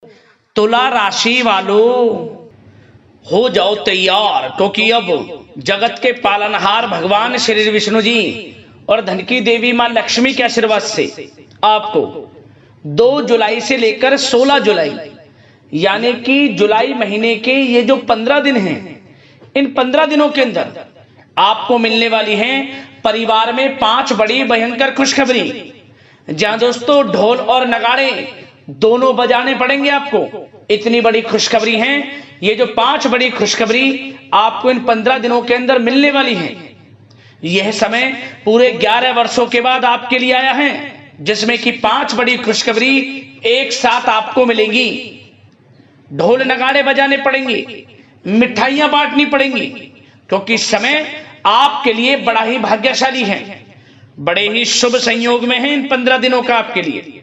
तुला राशि वालों हो जाओ तैयार, क्योंकि अब जगत के पालनहार भगवान श्री विष्णु जी और धन की देवी मां लक्ष्मी के आशीर्वाद से आपको 2 जुलाई से लेकर 16 जुलाई यानी कि जुलाई महीने के ये जो 15 दिन हैं, इन 15 दिनों के अंदर आपको मिलने वाली हैं परिवार में 5 बड़ी भयंकर खुशखबरी। जहां दोस्तों ढोल और नगाड़े दोनों बजाने पड़ेंगे आपको। इतनी बड़ी खुशखबरी हैं। ये जो 5 बड़ी खुशखबरी आपको इन 15 दिनों के अंदर मिलने वाली हैं, यह समय पूरे 11 वर्षों के बाद आपके लिए आया है, जिसमें कि 5 बड़ी खुशखबरी एक साथ आपको मिलेंगी। ढोल नगाड़े बजाने पड़ेंगे, मिठाइयां बांटनी पड़ेंगी, क्योंकि समय आपके लिए बड़ा ही भाग्यशाली है, बड़े ही शुभ संयोग में है इन 15 दिनों का आपके लिए।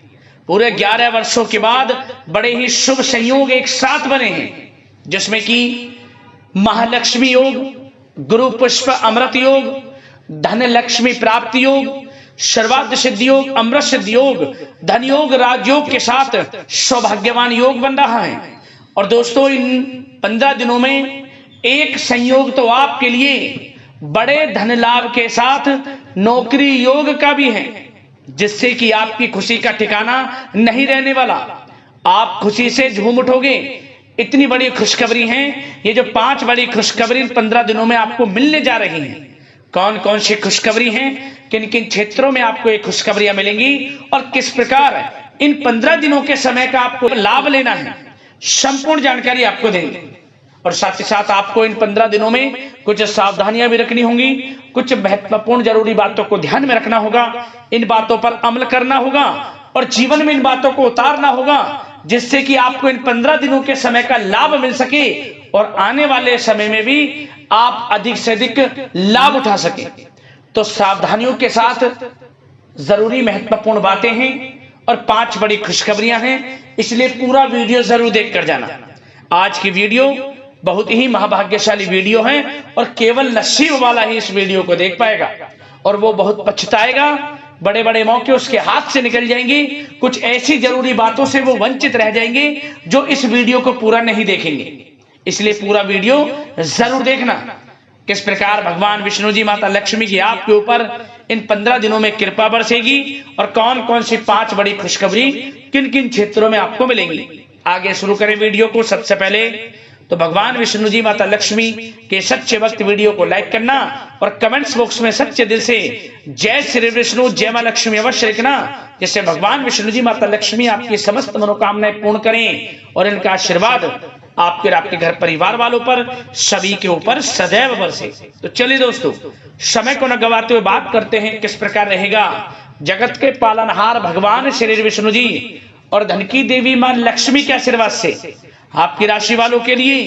पूरे 11 वर्षों के बाद बड़े ही शुभ संयोग एक साथ बने हैं, जिसमें कि महालक्ष्मी योग, गुरु पुष्प अमृत योग, धन लक्ष्मी प्राप्ति योग, सर्वार्थ सिद्धि योग, अमृत सिद्धि योग, धन योग, राजयोग के साथ सौभाग्यवान योग बन रहा है। और दोस्तों इन 15 दिनों में एक संयोग तो आपके लिए बड़े धन लाभ के साथ नौकरी योग का भी है, जिससे कि आपकी खुशी का ठिकाना नहीं रहने वाला। आप खुशी से झूम उठोगे। इतनी बड़ी खुशखबरी हैं। ये जो 5 बड़ी खुशखबरी इन 15 दिनों में आपको मिलने जा रही हैं, कौन कौन सी खुशखबरी हैं, किन किन क्षेत्रों में आपको ये खुशखबरियां मिलेंगी और किस प्रकार इन 15 दिनों के समय का आपको लाभ लेना है, संपूर्ण जानकारी आपको देंगे। और साथ ही साथ आपको इन 15 दिनों में कुछ सावधानियां भी रखनी होंगी, कुछ महत्वपूर्ण जरूरी बातों को ध्यान में रखना होगा, इन बातों पर अमल करना होगा और जीवन में इन बातों को उतारना होगा, जिससे कि आपको इन 15 दिनों के समय का लाभ मिल सके और आने वाले समय में भी आप अधिक से अधिक लाभ उठा सके। तो सावधानियों के साथ जरूरी महत्वपूर्ण बातें हैं और 5 बड़ी खुशखबरियां हैं, इसलिए पूरा वीडियो जरूर देखकर जाना। आज की वीडियो बहुत ही महाभाग्यशाली वीडियो है और केवल नसीब वाला ही इस वीडियो को देख पाएगा, और वो बहुत पछताएगा। बड़े बड़े मौके उसके हाथ से निकल जाएंगे, कुछ ऐसी जरूरी बातों से वो वंचित रह जाएंगे जो इस वीडियो को पूरा नहीं देखेंगे। इसलिए पूरा वीडियो जरूर देखना, किस प्रकार भगवान विष्णु जी माता लक्ष्मी की आपके ऊपर इन 15 दिनों में कृपा बरसेगी और कौन कौन सी 5 बड़ी खुशखबरी किन किन क्षेत्रों में आपको मिलेंगी। आगे शुरू करें वीडियो को। सबसे पहले तो भगवान विष्णु जी माता लक्ष्मी के सच्चे भक्त वीडियो को लाइक करना और कमेंट्स बॉक्स में सच्चे दिल से जय श्री विष्णु, जय मां लक्ष्मी अवश्य लिखना, जिससे भगवान विष्णु जी माता लक्ष्मी आपकी समस्त मनोकामनाएं पूर्ण करें और इनका आशीर्वाद आपके और आपके घर परिवार वालों पर सभी के ऊपर सदैव बरसे। तो चलिए दोस्तों, समय को न गवाते हुए बात करते हैं किस प्रकार रहेगा जगत के पालनहार भगवान श्री विष्णु जी और धन की देवी मां लक्ष्मी के आशीर्वाद से आपकी राशि वालों के लिए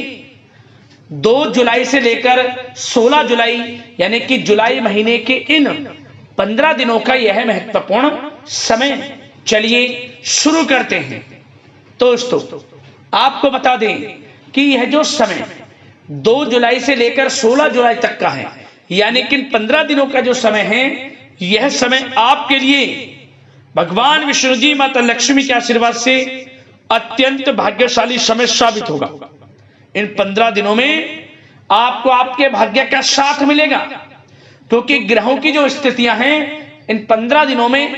2 जुलाई से लेकर 16 जुलाई यानी कि जुलाई महीने के इन 15 दिनों का यह महत्वपूर्ण समय। चलिए शुरू करते हैं। दोस्तों आपको बता दें कि यह जो समय 2 जुलाई से लेकर 16 जुलाई तक का है, यानी कि 15 दिनों का जो समय है, यह समय आपके लिए भगवान विष्णु जी माता लक्ष्मी के आशीर्वाद से अत्यंत भाग्यशाली समय साबित होगा। इन 15 दिनों में आपको आपके भाग्य का साथ मिलेगा, क्योंकि ग्रहों की जो स्थितियां हैं इन 15 दिनों में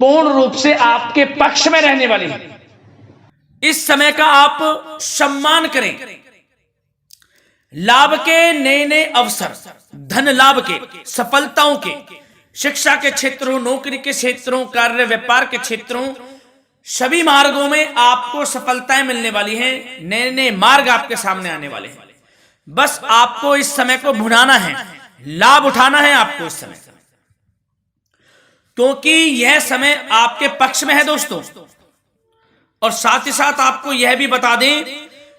पूर्ण रूप से आपके पक्ष में रहने वाली है। इस समय का आप सम्मान करें। लाभ के नए नए अवसर, धन लाभ के, सफलताओं के, शिक्षा के क्षेत्रों, नौकरी के क्षेत्रों, कार्य व्यापार के क्षेत्रों, सभी मार्गों में आपको सफलताएं मिलने वाली हैं। नए नए मार्ग आपके सामने आने वाले हैं। बस आपको इस समय को भुनाना है, लाभ उठाना है आपको इस समय, क्योंकि यह समय आपके पक्ष में है दोस्तों। और साथ ही साथ आपको यह भी बता दें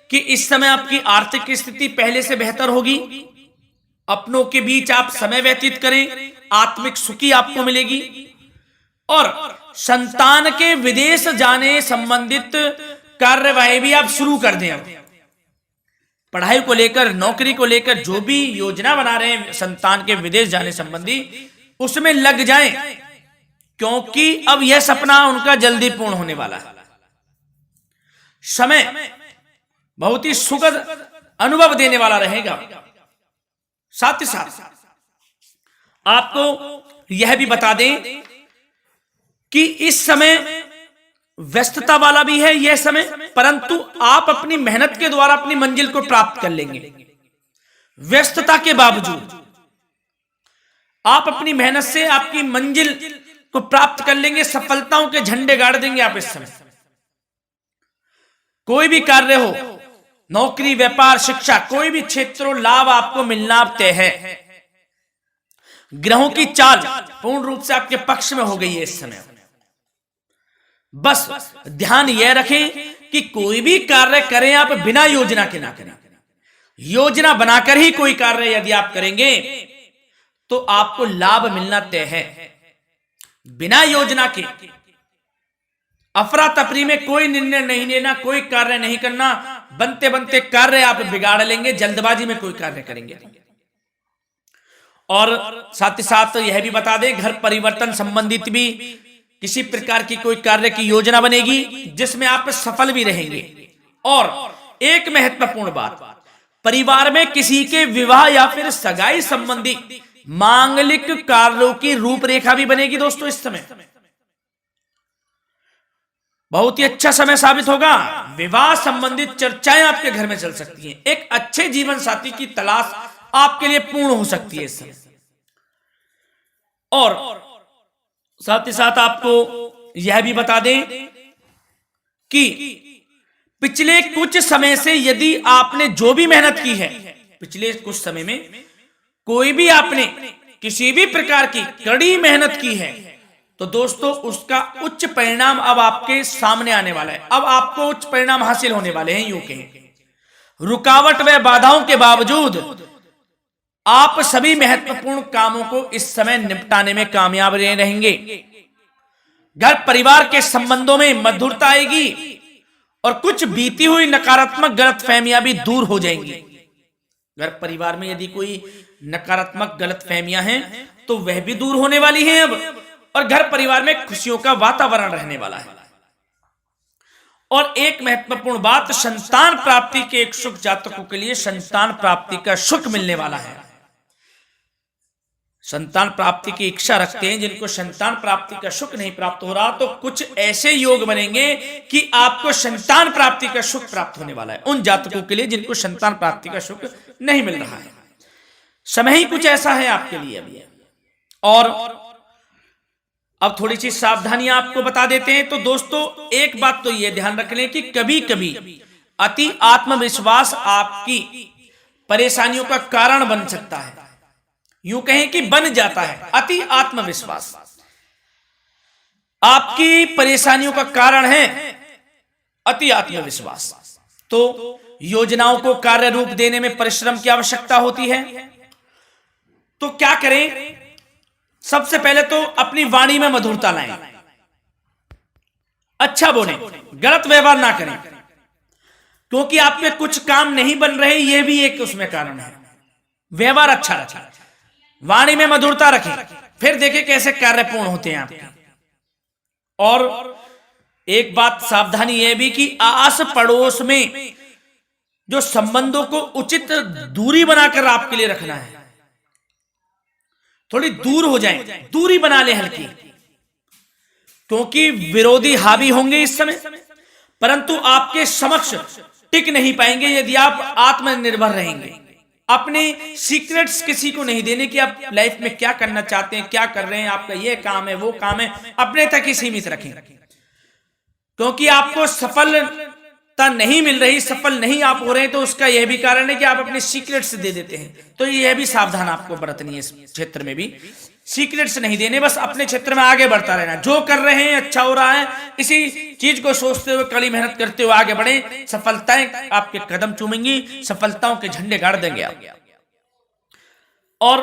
कि इस समय आपकी आर्थिक स्थिति पहले से बेहतर होगी। अपनों के बीच आप समय व्यतीत करें, आत्मिक सुखी आपको मिलेगी। और संतान के विदेश जाने संबंधित कार्यवाही भी आप शुरू कर दें। पढ़ाई को लेकर, नौकरी को लेकर जो भी योजना बना रहे हैं संतान के विदेश जाने संबंधी, उसमें लग जाएं, क्योंकि अब यह सपना उनका जल्दी पूर्ण होने वाला है। समय बहुत ही सुखद अनुभव देने वाला रहेगा। साथ ही साथ आपको यह भी बता दें कि इस समय व्यस्तता वाला भी है यह समय, परंतु आप अपनी मेहनत के द्वारा अपनी मंजिल को प्राप्त कर लेंगे। व्यस्तता के बावजूद आप अपनी मेहनत से आपकी मंजिल को प्राप्त कर लेंगे, सफलताओं के झंडे गाड़ देंगे आप इस समय। कोई भी कार्य हो, नौकरी, व्यापार, शिक्षा, कोई भी क्षेत्र, लाभ आपको मिलना तय है। ग्रहों की चाल पूर्ण रूप से आपके पक्ष में हो गई है इस समय। बस ध्यान यह रखें कि कोई भी कार्य करें आप बिना योजना के ना करें। योजना बनाकर ही कोई कार्य यदि आप करेंगे तो आपको लाभ मिलना तय है। बिना योजना के अफरा तफरी में कोई निर्णय नहीं लेना, कोई कार्य नहीं करना। बनते बनते कार्य आप बिगाड़ लेंगे, जल्दबाजी में कोई कार्य करेंगे। और साथ ही साथ यह भी बता दें, घर परिवर्तन संबंधित भी किसी प्रकार की कोई कार्य की योजना बनेगी जिसमें आप सफल भी रहेंगे। और एक महत्वपूर्ण बात, परिवार में किसी के विवाह या फिर सगाई संबंधी मांगलिक कार्यों की रूपरेखा भी बनेगी दोस्तों। इस समय बहुत ही अच्छा समय साबित होगा। विवाह संबंधित चर्चाएं आपके घर में चल सकती हैं। एक अच्छे जीवन साथी की तलाश आपके लिए पूर्ण हो सकती है इस समय। और साथ ही साथ आपको यह भी बता दें कि पिछले कुछ समय से यदि आपने जो भी मेहनत की है, पिछले कुछ समय में कोई भी आपने किसी भी प्रकार की कड़ी मेहनत की है, तो दोस्तों उसका उच्च परिणाम अब आपके सामने आने वाला है। अब आपको उच्च परिणाम हासिल होने वाले हैं। यूं कहें रुकावट व बाधाओं के बावजूद आप सभी महत्वपूर्ण कामों को इस समय निपटाने में कामयाब रहेंगे। घर परिवार के संबंधों में मधुरता आएगी और कुछ बीती हुई नकारात्मक गलतफहमियां भी दूर हो जाएंगी। घर परिवार में यदि कोई नकारात्मक गलतफहमियां हैं तो वह भी दूर होने वाली हैं अब, और घर परिवार में खुशियों का वातावरण रहने वाला है। और एक महत्वपूर्ण बात, संतान प्राप्ति के इच्छुक जातकों के लिए संतान प्राप्ति का सुख मिलने वाला है। संतान प्राप्ति की इच्छा रखते हैं जिनको संतान प्राप्ति का सुख नहीं प्राप्त हो रहा, तो कुछ ऐसे योग बनेंगे कि आपको संतान प्राप्ति का सुख प्राप्त होने वाला है। उन जातकों के लिए जिनको संतान प्राप्ति का सुख नहीं मिल रहा है, समय ही कुछ ऐसा है आपके लिए अभी। और अब थोड़ी सी सावधानियां आपको बता देते हैं। तो दोस्तों एक बात तो यह ध्यान रख लें कि कभी कभी अति आत्मविश्वास आपकी परेशानियों का कारण बन सकता है। यूं कहें कि बन जाता है। अति आत्मविश्वास आपकी परेशानियों का कारण है। अति आत्मविश्वास तो योजनाओं को कार्य रूप देने में परिश्रम की आवश्यकता होती है। तो क्या करें? सबसे पहले तो अपनी वाणी में मधुरता लाएं, अच्छा बोलें, गलत व्यवहार ना करें, क्योंकि आप में कुछ काम नहीं बन रहे, यह भी एक उसमें कारण है। व्यवहार अच्छा रखें, वाणी में मधुरता रखें, फिर देखें कैसे कार्य पूर्ण होते हैं आपके। और एक बात सावधानी यह भी कि आस पड़ोस में जो संबंधों को उचित दूरी बनाकर आपके लिए रखना है। थोड़ी दूर हो जाएं, दूरी बना ले हल्की, क्योंकि विरोधी हावी होंगे इस समय, परंतु आपके समक्ष टिक नहीं पाएंगे यदि आप आत्मनिर्भर रहेंगे। अपने सीक्रेट्स किसी को नहीं देने कि आप लाइफ में क्या करना चाहते हैं, क्या कर रहे हैं, आपका ये काम है, वो काम है, अपने तक ही सीमित रखें। क्योंकि आपको सफलता नहीं मिल रही, सफल नहीं आप हो रहे हैं, तो उसका यह भी कारण है कि आप अपने सीक्रेट्स दे देते हैं। तो यह भी सावधान आपको बरतनी है। इस क्षेत्र में भी सीक्रेट्स नहीं देने, बस अपने क्षेत्र में आगे बढ़ता रहना। जो कर रहे हैं अच्छा हो रहा है, इसी चीज को सोचते हुए कड़ी मेहनत करते हुए आगे बढ़े। सफलताएं आपके कदम चूमेंगी, सफलताओं के झंडे गाड़ देंगे आप। और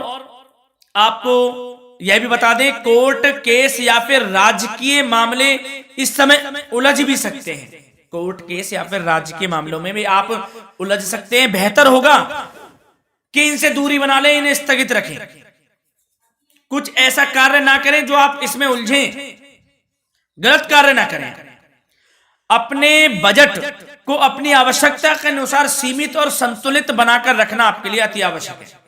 आपको यह भी बता दें, कोर्ट केस या फिर राजकीय मामले इस समय उलझ भी सकते हैं। कोर्ट केस या फिर राजकीय मामलों में भी आप उलझ सकते हैं। बेहतर होगा कि इनसे दूरी बना लें, इन्हें स्थगित रखें, कुछ ऐसा कार्य ना करें जो आप इसमें उलझें, गलत कार्य ना करें। अपने बजट को अपनी आवश्यकता के अनुसार सीमित और संतुलित बनाकर रखना आपके लिए अति आवश्यक है।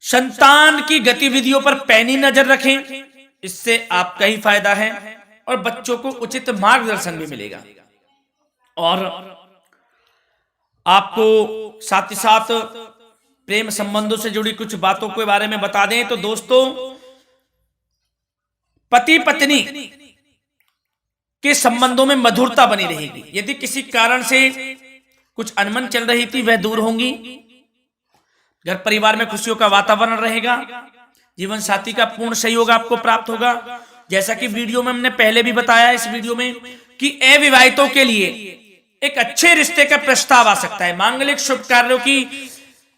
संतान की गतिविधियों पर पैनी नजर रखें, इससे आपका ही फायदा है और बच्चों को उचित मार्गदर्शन भी मिलेगा। और आपको साथ ही साथ प्रेम संबंधों से जुड़ी कुछ बातों के बारे में बता दें तो दोस्तों, पति पत्नी के संबंधों में मधुरता बनी रहेगी। यदि किसी कारण से कुछ अनबन चल रही थी वह दूर होंगी। घर परिवार में खुशियों का वातावरण रहेगा। जीवन साथी का पूर्ण सहयोग आपको प्राप्त होगा। जैसा कि वीडियो में हमने पहले भी बताया इस वीडियो में कि अविवाहितों के लिए एक अच्छे रिश्ते का प्रस्ताव आ सकता है। मांगलिक शुभ कार्यों की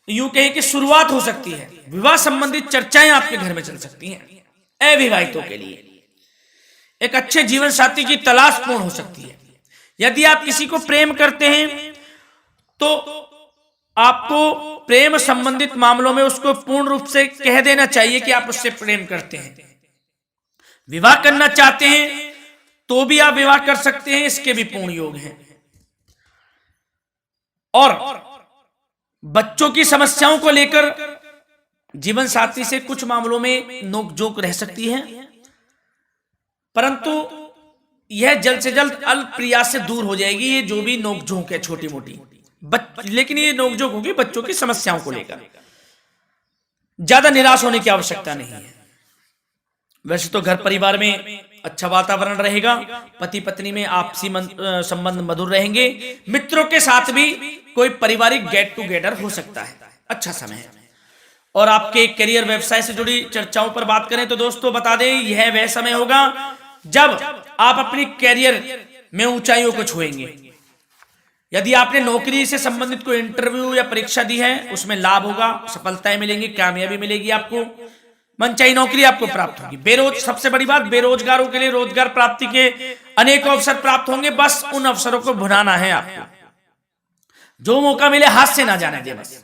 यूं कहें कि शुरुआत हो सकती है। विवाह संबंधित चर्चाएं आपके घर में चल सकती हैं। अविवाहितों के लिए एक अच्छे जीवन साथी की तलाश पूर्ण हो सकती है। यदि आप किसी को प्रेम करते हैं तो आपको प्रेम संबंधित मामलों में उसको पूर्ण रूप से कह देना चाहिए कि आप उससे प्रेम करते हैं। विवाह करना चाहते हैं तो भी आप विवाह कर सकते हैं, इसके भी पूर्ण योग हैं। और बच्चों की समस्याओं को लेकर जीवन साथी से कुछ मामलों में नोकझोंक रह सकती है, परंतु यह जल्द से जल्द अल्प प्रयास से दूर हो जाएगी। ये जो भी नोकझोंक है छोटी मोटी, लेकिन ये नोकझोंक होगी बच्चों की समस्याओं को लेकर। ज्यादा निराश होने की आवश्यकता नहीं है। वैसे तो घर परिवार में अच्छा वातावरण रहेगा। पति पत्नी में आपसी संबंध मधुर रहेंगे। मित्रों के साथ भी कोई पारिवारिक गेट टुगेदर हो सकता है। अच्छा समय है। और आपके करियर व्यवसाय से जुड़ी चर्चाओं पर बात करें तो दोस्तों बता दें, यह वह समय होगा जब आप अपनी करियर में ऊंचाइयों को छुएंगे। यदि आपने नौकरी से संबंधित कोई इंटरव्यू या परीक्षा दी है उसमें लाभ होगा, सफलताएं मिलेंगी, कामयाबी मिलेगी। आपको मनचाही नौकरी आपको प्राप्त होगी। सबसे बड़ी बात, बेरोजगारों के लिए रोजगार प्राप्ति के अनेक अवसर प्राप्त होंगे। बस उन अवसरों को भुनाना है आपको। जो मौका मिले हाथ से ना जाने दे बस।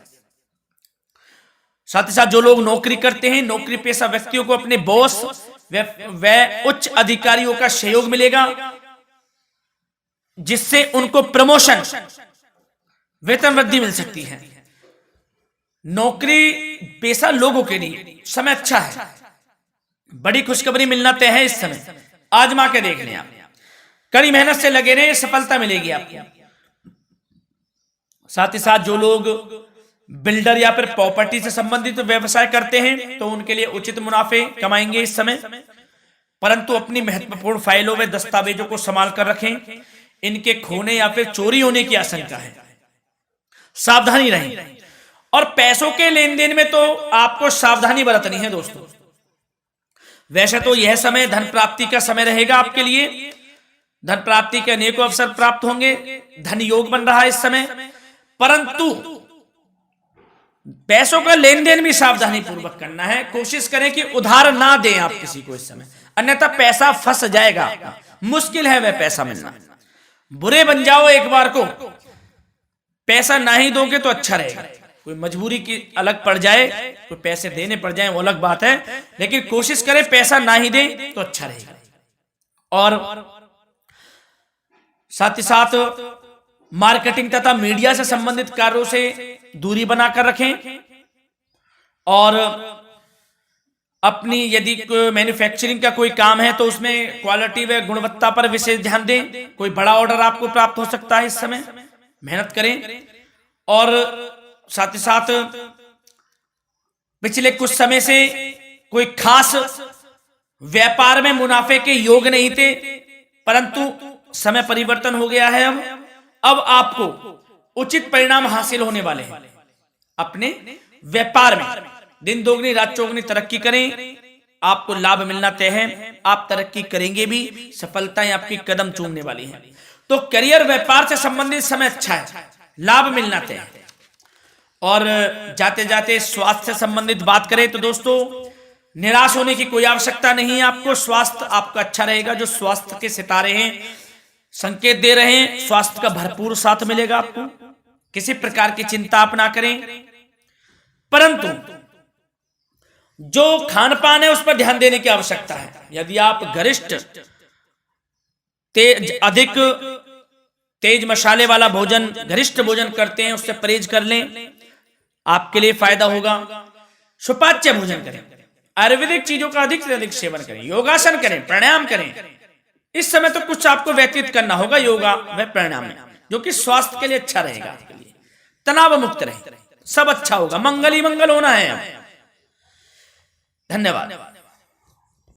साथ ही साथ जो लोग नौकरी करते हैं, नौकरी पेशा व्यक्तियों को अपने बॉस व उच्च अधिकारियों का सहयोग मिलेगा, जिससे उनको प्रमोशन, वेतन वृद्धि मिल सकती है। नौकरी पेशा लोगों के लिए समय अच्छा है। बड़ी खुशखबरी मिलना तय है इस समय। आजमा के देख लें आप। कड़ी मेहनत से लगे रहे, सफलता मिलेगी आपको। साथ ही साथ जो लोग बिल्डर या फिर प्रॉपर्टी से संबंधित व्यवसाय करते हैं तो उनके लिए उचित मुनाफे कमाएंगे इस समय। परंतु अपनी महत्वपूर्ण फाइलों व दस्तावेजों को संभाल कर रखें। इनके खोने या फिर चोरी होने की आशंका है। सावधानी रहें। और पैसों के लेन देन में तो आपको सावधानी बरतनी है दोस्तों। वैसे तो यह समय धन प्राप्ति का समय रहेगा आपके लिए। धन प्राप्ति के अनेकों अवसर प्राप्त होंगे। धन योग बन रहा है इस समय, परंतु पैसों का लेन देन भी सावधानी पूर्वक करना है। कोशिश करें कि उधार ना दें आप किसी को इस समय, अन्यथा पैसा फंस जाएगा। मुश्किल है वह पैसा मिलना। बुरे बन जाओ एक बार को, पैसा ना ही दोगे तो अच्छा रहेगा। कोई मजबूरी की अलग पड़ जाए, कोई पैसे देने पड़ जाए वो अलग बात है, लेकिन कोशिश करें पैसा ना ही दें तो अच्छा रहेगा। और साथ ही साथ मार्केटिंग तथा मीडिया से संबंधित कार्यों से दूरी बनाकर रखें। और अपनी यदि मैन्युफैक्चरिंग का कोई काम है तो उसमें क्वालिटी व गुणवत्ता पर विशेष ध्यान दें। कोई बड़ा ऑर्डर आपको प्राप्त हो सकता है इस समय, मेहनत करें। और साथ ही साथ पिछले कुछ समय से कोई खास व्यापार में मुनाफे के योग नहीं थे, परंतु समय परिवर्तन हो गया है। अब आपको उचित परिणाम हासिल होने वाले हैं। अपने व्यापार में दिन दोगुनी रात चौगुनी तरक्की करें। आपको लाभ मिलना तय है। आप तरक्की करेंगे भी, सफलताएं आपकी कदम चूमने वाली हैं। तो करियर व्यापार से संबंधित समय अच्छा है, लाभ मिलना तय है। और जाते जाते स्वास्थ्य से संबंधित बात करें तो दोस्तों निराश होने की कोई आवश्यकता नहीं है। आपको स्वास्थ्य आपका अच्छा रहेगा। जो स्वास्थ्य के सितारे हैं संकेत दे रहे हैं, स्वास्थ्य का भरपूर साथ मिलेगा आपको। किसी प्रकार की चिंता आप ना करें, परंतु जो खान पान है उस पर ध्यान देने की आवश्यकता है। यदि आप गरिष्ठ तेज अधिक तेज मसाले वाला भोजन, गरिष्ठ भोजन करते हैं उससे परहेज कर लें, आपके लिए फायदा होगा। सुपाच्य भोजन करें, आयुर्वेदिक चीजों का अधिक से अधिक सेवन करें, योगासन करें, प्राणायाम करें। इस समय तो कुछ आपको व्यतीत करना होगा योगा व प्राणायाम में, जो कि स्वास्थ्य के लिए अच्छा रहेगा, आपके लिए तनाव मुक्त रहे, सब अच्छा होगा, मंगल ही मंगल होना है। धन्यवाद।